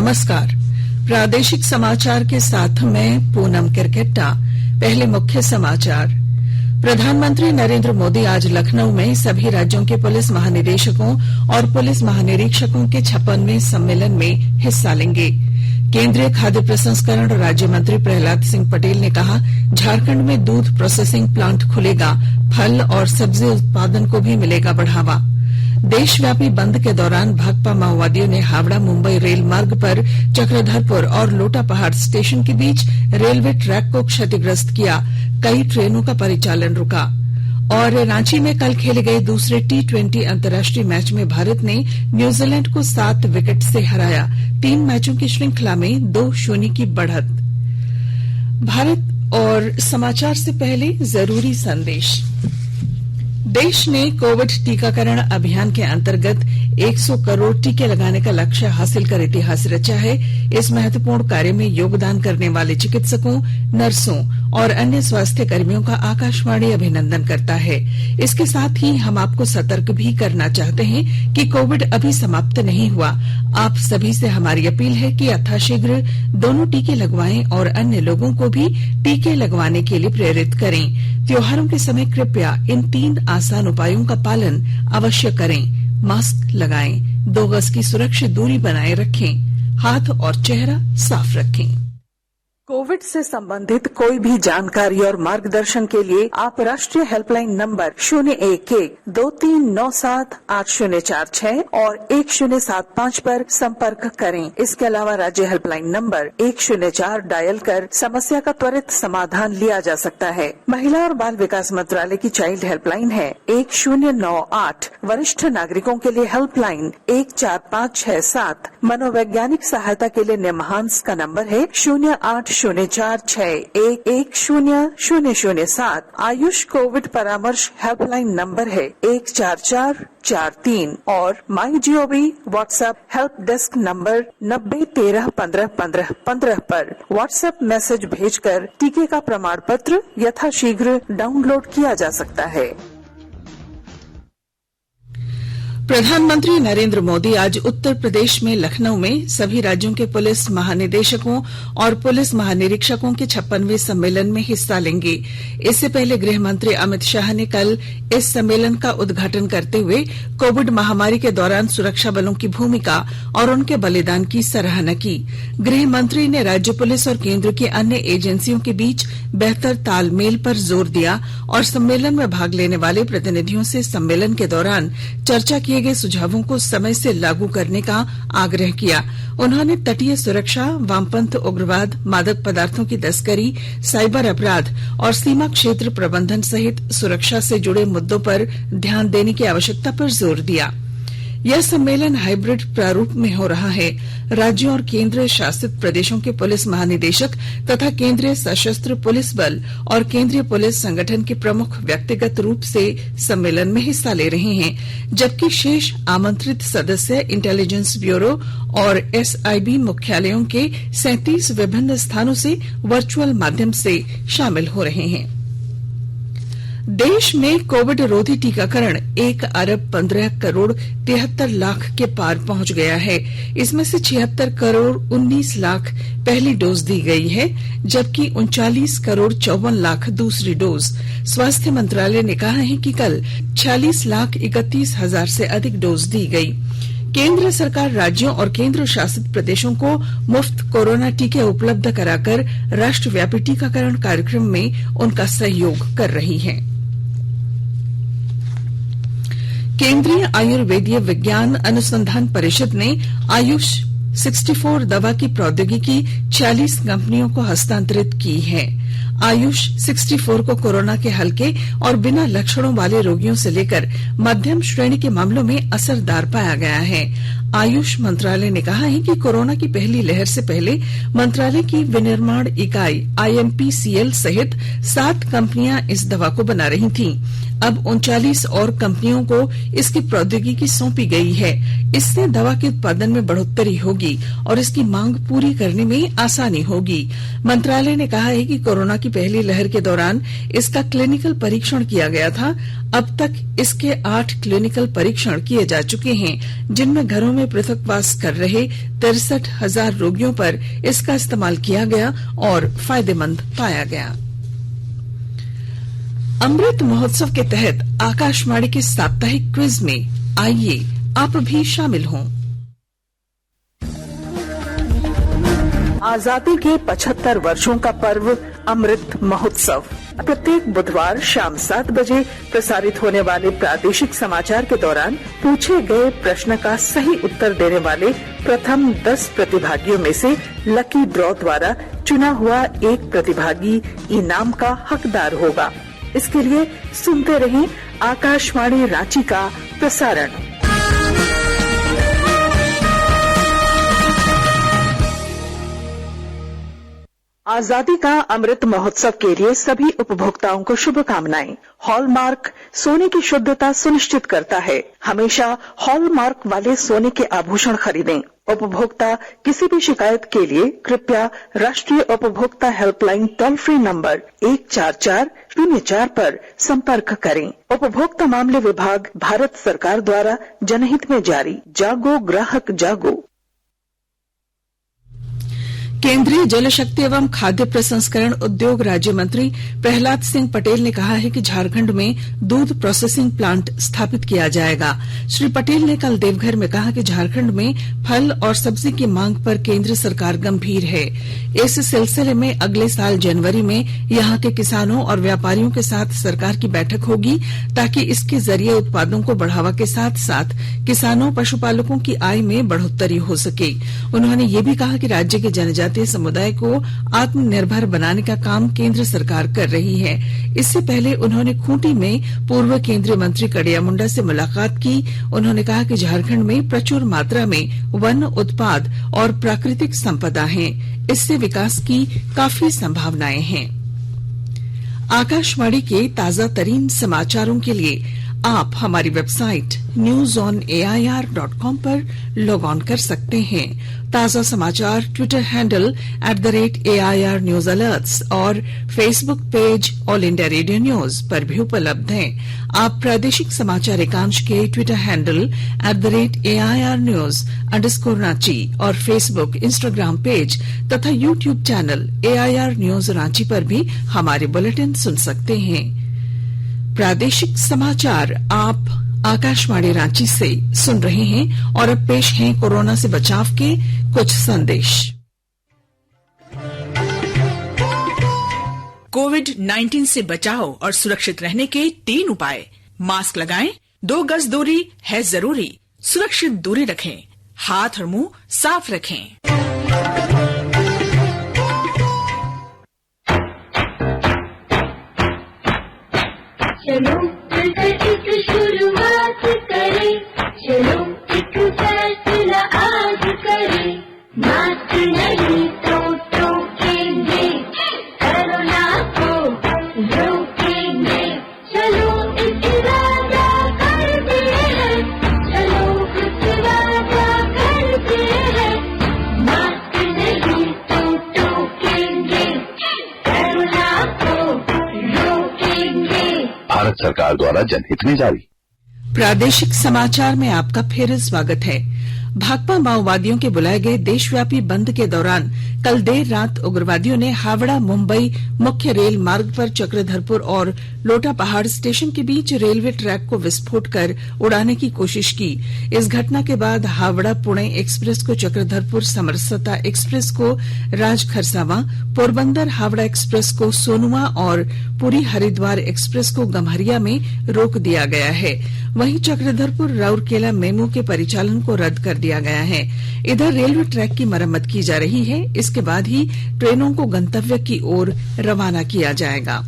नमस्कार। प्रादेशिक समाचार के साथ मैं पूनम किरकेट्टा। पहले मुख्य समाचार। प्रधानमंत्री नरेंद्र मोदी आज लखनऊ में सभी राज्यों के पुलिस महानिदेशकों और पुलिस महानिरीक्षकों के 56वें सम्मेलन में हिस्सा लेंगे। केंद्रीय खाद्य प्रसंस्करण राज्य मंत्री प्रहलाद सिंह पटेल ने कहा, झारखंड में दूध प्रोसेसिंग प्लांट खुलेगा, फल और सब्जी उत्पादन को भी मिलेगा बढ़ावा। देशव्यापी बंद के दौरान भाकपा माओवादियों ने हावड़ा मुंबई रेल मार्ग पर चक्रधरपुर और लोटापहाड़ स्टेशन के बीच रेलवे ट्रैक को क्षतिग्रस्त किया। कई ट्रेनों का परिचालन रुका। और रांची में कल खेले गए दूसरे T20 अंतर्राष्ट्रीय मैच में भारत ने न्यूजीलैंड को 7 विकेट से हराया। 3 मैचों की श्रृंखला में 2-0 की बढ़त। भारत और समाचार से पहले जरूरी संदेश। देश ने कोविड टीकाकरण अभियान के अंतर्गत 100 करोड़ टीके लगाने का लक्ष्य हासिल कर इतिहास रचा है। इस महत्वपूर्ण कार्य में योगदान करने वाले चिकित्सकों, नर्सों और अन्य स्वास्थ्य कर्मियों का आकाशवाणी अभिनंदन करता है। इसके साथ ही हम आपको सतर्क भी करना चाहते हैं कि कोविड अभी समाप्त नहीं हुआ। आप सभी से हमारी अपील है कि यथाशीघ्र दोनों टीके लगवाएं और अन्य लोगों को भी टीके लगवाने के लिए प्रेरित करें। त्योहारों के समय कृपया इन 3 आसान उपायों का पालन अवश्य करें। मास्क लगाएं, 2 गज की सुरक्षित दूरी बनाए रखें, हाथ और चेहरा साफ रखें। कोविड से संबंधित कोई भी जानकारी और मार्गदर्शन के लिए आप राष्ट्रीय हेल्पलाइन नंबर 011-2397-8046 और 1075 पर संपर्क करें। इसके अलावा राज्य हेल्पलाइन नंबर 104 डायल कर समस्या का त्वरित समाधान लिया जा सकता है। महिला और बाल विकास मंत्रालय की चाइल्ड हेल्पलाइन है 1098। वरिष्ठ नागरिकों के लिए हेल्पलाइन 14567। मनोवैज्ञानिक सहायता के लिए निमहांस का नंबर है 0804611007। आयुष कोविड परामर्श हेल्पलाइन नंबर है 14443 और MyGov WhatsApp help desk number 9013151515 पर व्हाट्सएप मैसेज भेजकर टीके का प्रमाण पत्र यथाशीघ्र डाउनलोड किया जा सकता है। प्रधानमंत्री नरेंद्र मोदी आज उत्तर प्रदेश में लखनऊ में सभी राज्यों के पुलिस महानिदेशकों और पुलिस महानिरीक्षकों के 56वें सम्मेलन में हिस्सा लेंगे। इससे पहले गृह मंत्री अमित शाह ने कल इस सम्मेलन का उद्घाटन करते हुए कोविड महामारी के दौरान सुरक्षा बलों की भूमिका और उनके बलिदान की सराहना की। गृह मंत्री ने राज्य पुलिस और केंद्र की अन्य एजेंसियों के बीच बेहतर तालमेल पर जोर दिया और सम्मेलन में भाग लेने वाले प्रतिनिधियों से सम्मेलन के दौरान चर्चा किए गए सुझावों को समय से लागू करने का आग्रह किया। उन्होंने तटीय सुरक्षा, वामपंथ उग्रवाद, मादक पदार्थों की तस्करी, साइबर अपराध और सीमा क्षेत्र प्रबंधन सहित सुरक्षा से जुड़े मुद्दों पर ध्यान देने की आवश्यकता पर जोर दिया। यह सम्मेलन हाइब्रिड प्रारूप में हो रहा है। राज्यों और केंद्र शासित प्रदेशों के पुलिस महानिदेशक तथा केंद्रीय सशस्त्र पुलिस बल और केंद्रीय पुलिस संगठन के प्रमुख व्यक्तिगत रूप से सम्मेलन में हिस्सा ले रहे हैं, जबकि शेष आमंत्रित सदस्य इंटेलिजेंस ब्यूरो और SIB मुख्यालयों के 37 विभिन्न स्थानों से वर्चुअल माध्यम से शामिल हो रहे हैं। देश में कोविड रोधी टीकाकरण 1,15,73,00,000 के पार पहुंच गया है। इसमें से 76,19,00,000 पहली डोज दी गई है, जबकि 39,54,00,000 दूसरी डोज। स्वास्थ्य मंत्रालय ने कहा है कि कल 46,31,000 से अधिक डोज दी गई। केंद्र सरकार राज्यों और केंद्र शासित प्रदेशों को मुफ्त कोरोना टीके उपलब्ध कराकर राष्ट्रव्यापी टीकाकरण कार्यक्रम में उनका सहयोग कर रही है। केंद्रीय आयुर्वेदीय विज्ञान अनुसंधान परिषद ने आयुष 64 दवा की प्रौद्योगिकी 40 कंपनियों को हस्तांतरित की है। आयुष 64 को कोरोना के हल्के और बिना लक्षणों वाले रोगियों से लेकर मध्यम श्रेणी के मामलों में असरदार पाया गया है। आयुष मंत्रालय ने कहा है कि कोरोना की पहली लहर से पहले मंत्रालय की विनिर्माण इकाई IMPCL सहित 7 कंपनियां इस दवा को बना रही थीं। अब 39 और कंपनियों को इसकी प्रौद्योगिकी सौंपी गई है। इससे दवा के उत्पादन में बढ़ोतरी होगी और इसकी मांग पूरी करने में आसानी होगी। मंत्रालय ने कहा है कि कोरोना की पहली लहर के दौरान इसका क्लिनिकल परीक्षण किया गया था। अब तक इसके 8 क्लिनिकल परीक्षण किए जा चुके हैं, जिनमें घरों में में पृथकवास कर रहे 63,000 रोगियों पर इसका इस्तेमाल किया गया और फायदेमंद पाया गया। अमृत महोत्सव के तहत आकाशवाणी के साप्ताहिक क्विज में आइए आप भी शामिल हों। आजादी के 75 वर्षों का पर्व अमृत महोत्सव प्रत्येक बुधवार शाम 7 बजे प्रसारित होने वाले प्रादेशिक समाचार के दौरान पूछे गए प्रश्न का सही उत्तर देने वाले प्रथम 10 प्रतिभागियों में से लकी ड्रॉ द्वारा चुना हुआ एक प्रतिभागी इनाम का हकदार होगा। इसके लिए सुनते रहें आकाशवाणी रांची का प्रसारण। आजादी का अमृत महोत्सव के लिए सभी उपभोक्ताओं को शुभकामनाएं। हॉलमार्क सोने की शुद्धता सुनिश्चित करता है। हमेशा हॉलमार्क वाले सोने के आभूषण खरीदें। उपभोक्ता किसी भी शिकायत के लिए कृपया राष्ट्रीय उपभोक्ता हेल्पलाइन टोल फ्री नंबर 14404 पर संपर्क करें। उपभोक्ता मामले विभाग, भारत सरकार द्वारा जनहित में जारी। जागो ग्राहक जागो। केंद्रीय जल शक्ति एवं खाद्य प्रसंस्करण उद्योग राज्य मंत्री प्रहलाद सिंह पटेल ने कहा है कि झारखंड में दूध प्रोसेसिंग प्लांट स्थापित किया जाएगा। श्री पटेल ने कल देवघर में कहा कि झारखंड में फल और सब्जी की मांग पर केंद्र सरकार गंभीर है। इस सिलसिले में अगले साल जनवरी में यहां के किसानों और व्यापारियों के साथ सरकार की बैठक होगी ताकि इसके जरिए उत्पादों को बढ़ावा के साथ साथ किसानों पशुपालकों की आय में बढ़ोतरी हो सके। उन्होंने ये भी कहा कि राज्य के जनजातीय समुदाय को आत्मनिर्भर बनाने का काम केंद्र सरकार कर रही है। इससे पहले उन्होंने खूंटी में पूर्व केंद्रीय मंत्री कड़िया मुंडा से मुलाकात की। उन्होंने कहा कि झारखंड में प्रचुर मात्रा में वन उत्पाद और प्राकृतिक संपदा है। इससे विकास की काफी संभावनाएं हैं। आकाशवाणी के ताजा तरीन समाचारों के लिए आप हमारी वेबसाइट newsonair.com पर लॉग ऑन कर सकते हैं। ताजा समाचार Twitter handle @AIR News Alerts और Facebook page all India radio news पर भी उपलब्ध हैं। आप प्रादेशिक समाचार एकांश के ट्विटर हैंडल @AIR News _ और फेसबुक, इंस्टाग्राम पेज तथा YouTube channel AIR News Ranchi पर भी हमारे बुलेटिन सुन सकते हैं। प्रादेशिक समाचार आप आकाशवाणी रांची से सुन रहे हैं और अब पेश हैं कोरोना से बचाव के कुछ संदेश। कोविड-19 से बचाव और सुरक्षित रहने के 3 उपाय। मास्क लगाएं, 2 गज दूरी है जरूरी, सुरक्षित दूरी रखें, हाथ और मुंह साफ रखें। चलो मिलकर एक शुरुआत करें, चलो एक फैसला आज करें। मास्क नहीं तो टोकेंगे, कोरोना को रोकेंगे। चलो एक वादा करते हैं, चलो एक वादा करते हैं। मास्क नहीं तो टोकेंगे, कोरोना को रोकेंगे। भारत सरकार द्वारा जनहित में जारी। प्रादेशिक समाचार में आपका फिर स्वागत है। भाकपा माओवादियों के बुलाए गए देशव्यापी बंद के दौरान कल देर रात उग्रवादियों ने हावड़ा मुंबई मुख्य रेल मार्ग पर चक्रधरपुर और लोटापहाड़ स्टेशन के बीच रेलवे ट्रैक को विस्फोट कर उड़ाने की कोशिश की। इस घटना के बाद हावड़ा पुणे एक्सप्रेस को चक्रधरपुर, समरसता एक्सप्रेस को राजखरसावा, पोरबंदर हावड़ा एक्सप्रेस को सोनुआ और पुरी हरिद्वार एक्सप्रेस को गम्हरिया में रोक दिया गया है। वहीं चक्रधरपुर राउरकेला मेमू के परिचालन को रद्द कर दिया गया है। इधर रेलवे ट्रैक की मरम्मत की जा रही है। इसके बाद ही ट्रेनों को गंतव्य की ओर रवाना किया जाएगा।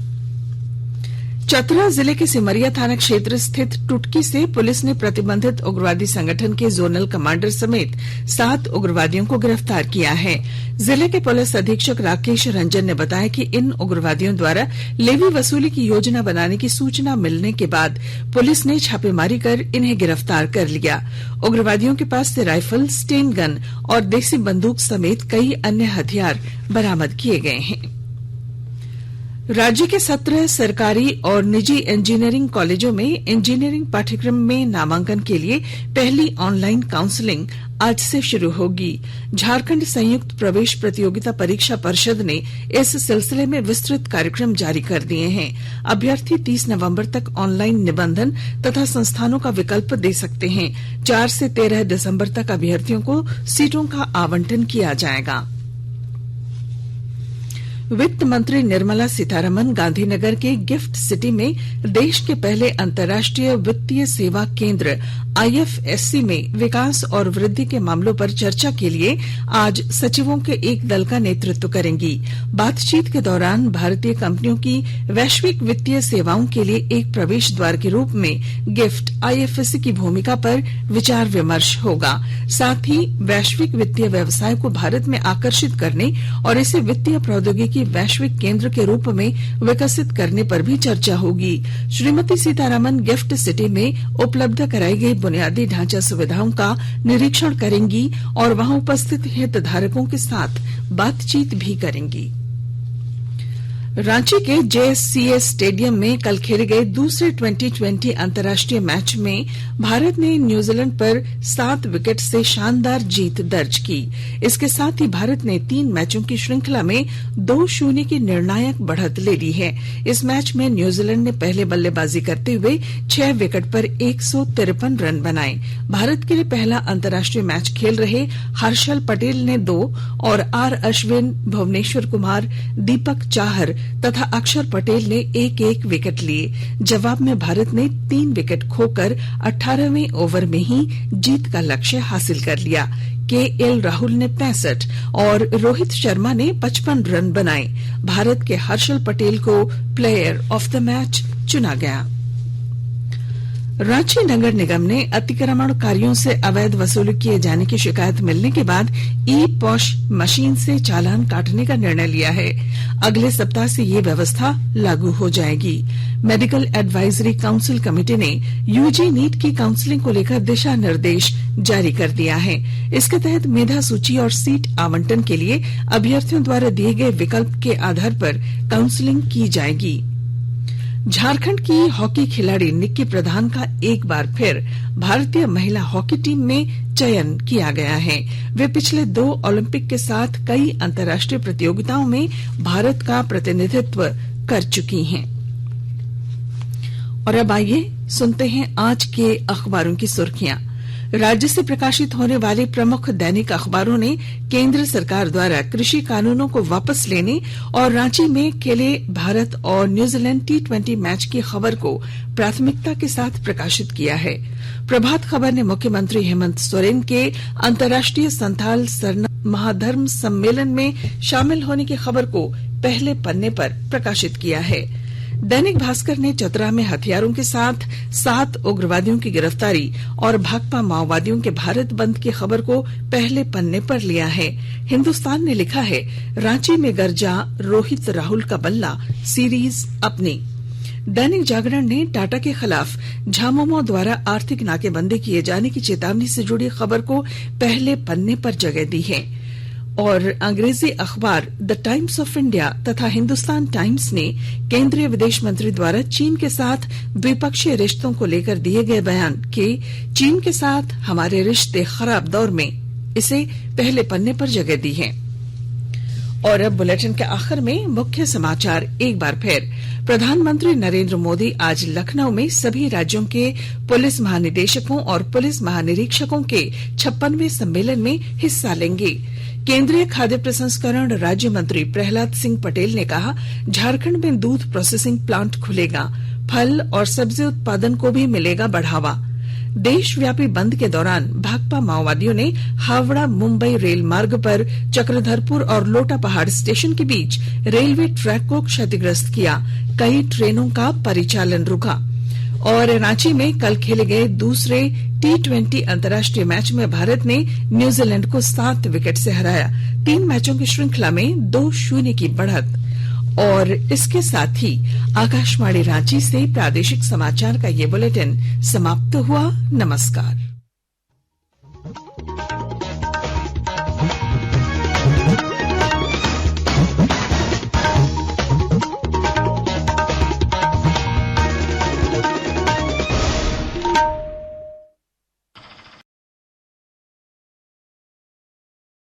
चतरा जिले के सिमरिया थाना क्षेत्र स्थित टुटकी से पुलिस ने प्रतिबंधित उग्रवादी संगठन के जोनल कमांडर समेत 7 उग्रवादियों को गिरफ्तार किया है। जिले के पुलिस अधीक्षक राकेश रंजन ने बताया कि इन उग्रवादियों द्वारा लेवी वसूली की योजना बनाने की सूचना मिलने के बाद पुलिस ने छापेमारी कर इन्हें गिरफ्तार कर लिया। उग्रवादियों के पास से राइफल, स्टेन गन और देसी बंदूक समेत कई अन्य हथियार बरामद किए गए हैं। राज्य के 17 सरकारी और निजी इंजीनियरिंग कॉलेजों में इंजीनियरिंग पाठ्यक्रम में नामांकन के लिए पहली ऑनलाइन काउंसलिंग आज से शुरू होगी। झारखंड संयुक्त प्रवेश प्रतियोगिता परीक्षा परिषद ने इस सिलसिले में विस्तृत कार्यक्रम जारी कर दिए हैं। अभ्यर्थी 30 नवंबर तक ऑनलाइन निबंधन तथा संस्थानों का विकल्प दे सकते हैं। 4 से 13 दिसंबर तक अभ्यर्थियों को सीटों का आवंटन किया जाएगा। वित्त मंत्री निर्मला सीतारमन गांधीनगर के गिफ्ट सिटी में देश के पहले अंतर्राष्ट्रीय वित्तीय सेवा केंद्र IFSC में विकास और वृद्धि के मामलों पर चर्चा के लिए आज सचिवों के एक दल का नेतृत्व करेंगी। बातचीत के दौरान भारतीय कंपनियों की वैश्विक वित्तीय सेवाओं के लिए एक प्रवेश द्वार के रूप में गिफ्ट IFSC की भूमिका पर विचार विमर्श होगा। साथ ही वैश्विक वित्तीय व्यवसाय को भारत में आकर्षित करने और इसे वित्तीय प्रौद्योगिकी वैश्विक केंद्र के रूप में विकसित करने पर भी चर्चा होगी। श्रीमती सीतारमन गिफ्ट सिटी में उपलब्ध कराई गई बुनियादी ढांचा सुविधाओं का निरीक्षण करेंगी और वहां उपस्थित हितधारकों के साथ बातचीत भी करेंगी। रांची के JSCA स्टेडियम में कल खेले गए दूसरे 2020 अंतर्राष्ट्रीय मैच में भारत ने न्यूजीलैंड पर 7 विकेट से शानदार जीत दर्ज की। इसके साथ ही भारत ने 3 मैचों की श्रृंखला में 2-0 की निर्णायक बढ़त ले ली है। इस मैच में न्यूजीलैंड ने पहले बल्लेबाजी करते हुए 6 विकेट पर 153 रन बनाए। भारत के लिए पहला अंतर्राष्ट्रीय मैच खेल रहे हर्षल पटेल ने 2 और R अश्विन, भुवनेश्वर कुमार, दीपक चाहर तथा अक्षर पटेल ने 1-1 विकेट लिए। जवाब में भारत ने 3 विकेट खोकर 18वें ओवर में ही जीत का लक्ष्य हासिल कर लिया। KL राहुल ने 65 और रोहित शर्मा ने 55 रन बनाए। भारत के हर्षल पटेल को प्लेयर ऑफ द मैच चुना गया। रांची नगर निगम ने अतिक्रमणकारियों से अवैध वसूली किए जाने की शिकायत मिलने के बाद ई-पॉश मशीन से चालान काटने का निर्णय लिया है। अगले सप्ताह से ये व्यवस्था लागू हो जाएगी। मेडिकल एडवाइजरी काउंसिल कमेटी ने UG नीट की काउंसलिंग को लेकर दिशा निर्देश जारी कर दिया है। इसके तहत मेधा सूची और सीट आवंटन के लिए अभ्यर्थियों द्वारा दिए गए विकल्प के आधार पर काउंसलिंग की जाएगी। झारखंड की हॉकी खिलाड़ी निक्की प्रधान का एक बार फिर भारतीय महिला हॉकी टीम में चयन किया गया है। वे पिछले 2 ओलंपिक के साथ कई अंतर्राष्ट्रीय प्रतियोगिताओं में भारत का प्रतिनिधित्व कर चुकी हैं। और अब आइए सुनते हैं आज के अखबारों की सुर्खियां। राज्य से प्रकाशित होने वाले प्रमुख दैनिक अखबारों ने केंद्र सरकार द्वारा कृषि कानूनों को वापस लेने और रांची में खेले भारत और न्यूजीलैंड T20 मैच की खबर को प्राथमिकता के साथ प्रकाशित किया है। प्रभात खबर ने मुख्यमंत्री हेमंत सोरेन के अंतर्राष्ट्रीय संथाल सरना महाधर्म सम्मेलन में शामिल होने की खबर को पहले पन्ने पर प्रकाशित किया है। दैनिक भास्कर ने चतरा में हथियारों के साथ 7 उग्रवादियों की गिरफ्तारी और भाकपा माओवादियों के भारत बंद की खबर को पहले पन्ने पर लिया है। हिंदुस्तान ने लिखा है रांची में गरजा रोहित राहुल का बल्ला, सीरीज अपनी। दैनिक जागरण ने टाटा के खिलाफ झामुमो द्वारा आर्थिक नाकेबंदी किए जाने की चेतावनी से जुड़ी खबर को पहले पन्ने पर जगह दी है। और अंग्रेजी अखबार द टाइम्स ऑफ इंडिया तथा हिंदुस्तान टाइम्स ने केंद्रीय विदेश मंत्री द्वारा चीन के साथ द्विपक्षीय रिश्तों को लेकर दिए गए बयान के चीन के साथ हमारे रिश्ते खराब दौर में इसे पहले पन्ने पर जगह दी है। और अब बुलेटिन के आखिर में मुख्य समाचार एक बार फिर। प्रधानमंत्री नरेंद्र मोदी आज लखनऊ में सभी राज्यों के पुलिस महानिदेशकों और पुलिस महानिरीक्षकों के 56वें सम्मेलन में हिस्सा लेंगे। केंद्रीय खाद्य प्रसंस्करण राज्य मंत्री प्रहलाद सिंह पटेल ने कहा झारखंड में दूध प्रोसेसिंग प्लांट खुलेगा, फल और सब्जी उत्पादन को भी मिलेगा बढ़ावा। देशव्यापी बंद के दौरान भाकपा माओवादियों ने हावड़ा मुंबई रेल मार्ग पर चक्रधरपुर और लोटा पहाड़ स्टेशन के बीच रेलवे ट्रैक को क्षतिग्रस्त किया, कई ट्रेनों का परिचालन रुका। और रांची में कल खेले गए दूसरे T20 अंतर्राष्ट्रीय मैच में भारत ने न्यूजीलैंड को 7 विकेट से हराया। 3 मैचों की श्रृंखला में 2-0 की बढ़त। और इसके साथ ही आकाशवाणी रांची से प्रादेशिक समाचार का ये बुलेटिन समाप्त हुआ। नमस्कार।